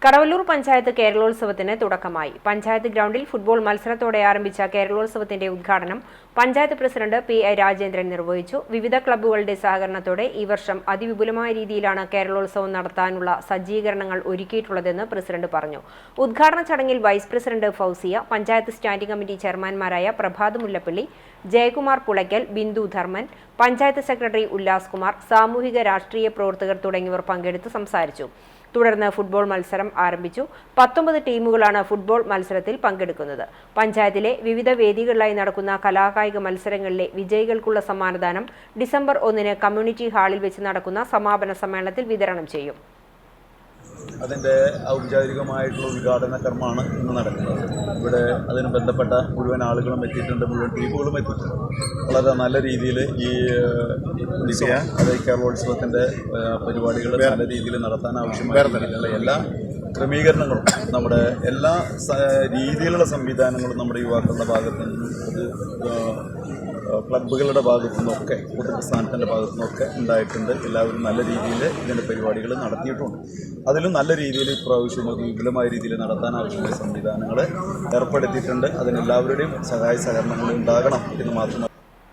കടവല്ലൂർ പഞ്ചായത്ത് കേരളോത്സവത്തിന് തുടക്കമായി. പഞ്ചായത്ത് ഗ്രൗണ്ടിൽ ഫുട്ബോൾ മത്സരത്തോടെ ആരംഭിച്ച കേരളോത്സവത്തിന്റെ ഉദ്ഘാടനം പഞ്ചായത്ത് പ്രസിഡന്റ് പി.ഐ. രാജേന്ദ്രൻ നിർവഹിച്ചു. വിവിധ ക്ലബ്ബുകളുടെ സഹകരണത്തോടെ ഈ വർഷം അതിവിപുലമായ രീതിയിലാണ് കേരളോത്സവം നടത്താനുള്ള സജ്ജീകരണങ്ങൾ ഒരുക്കിയിട്ടുള്ളതെന്ന് പ്രസിഡന്റ് പറഞ്ഞു. ഉദ്ഘാടന ചടങ്ങിൽ vice president Fousiya, panchayat standing committee ചെയർമാൻമാരായ പ്രഭാത് മുല്ലപ്പള്ളി, ജയകുമാർ പുളയ്ക്കൽ, ബിന്ദു ധർമ്മൻ, പഞ്ചായത്ത് സെക്രട്ടറി ഉല്ലാസ് കുമാർ, സാമൂഹിക രാഷ്ട്രീയ പ്രവർത്തകർ തുടങ്ങിയവർ പങ്കെടുത്ത് സംസാരിച്ചു. തുടർന്ന് ഫുട്ബോൾ മത്സരം ആരംഭിച്ചു. 19 ടീമുകളാണ് ഫുട്ബോൾ മത്സരത്തിൽ പങ്കെടുക്കുന്നത്. പഞ്ചായത്തിലെ വിവിധ വേദികളിലായി നടക്കുന്ന കലാകായിക മത്സരങ്ങളിലെ വിജയികൾക്കുള്ള സമ്മാനദാനം ഡിസംബർ 1 കമ്മ്യൂണിറ്റി ഹാളിൽ വെച്ച് നടക്കുന്ന സമാപന സമ്മേളനത്തിൽ വിതരണം ചെയ്യും. അതിൻ്റെ ഔപചാരികമായിട്ടുള്ള ഉദ്ഘാടന കർമ്മമാണ് ഇന്ന് നടക്കുന്നത്. ഇവിടെ അതിന് ബന്ധപ്പെട്ട മുഴുവൻ ആളുകളും എത്തിയിട്ടുണ്ട്, മുഴുവൻ ടീമുകളും എത്തിയിട്ടുണ്ട്. വളരെ നല്ല രീതിയിൽ ഈ കേരളോത്സവത്തിൻ്റെ പരിപാടികൾ നല്ല രീതിയിൽ നടത്താൻ ആവശ്യമായ എല്ലാ ക്രമീകരണങ്ങളും, നമ്മുടെ എല്ലാ രീതിയിലുള്ള സംവിധാനങ്ങളും നമ്മുടെ യുവാക്കളുടെ ഭാഗത്തു നിന്നും, ക്ലബ്ബുകളുടെ ഭാഗത്തു നിന്നൊക്കെ, പൊതുപ്രസ്ഥാനത്തിൻ്റെ ഭാഗത്തു നിന്നൊക്കെ ഉണ്ടായിട്ടുണ്ട്. എല്ലാവരും നല്ല രീതിയിൽ ഇതിൻ്റെ പരിപാടികൾ നടത്തിയിട്ടുണ്ട്. അതിലും നല്ല രീതിയിൽ ഇപ്രാവശ്യം വിപുലമായ രീതിയിൽ നടത്താൻ ആവശ്യമായ സംവിധാനങ്ങൾ ഏർപ്പെടുത്തിയിട്ടുണ്ട്. അതിനെല്ലാവരുടെയും സഹായ സഹകരണങ്ങൾ ഉണ്ടാകണം എന്ന് മാത്രമല്ല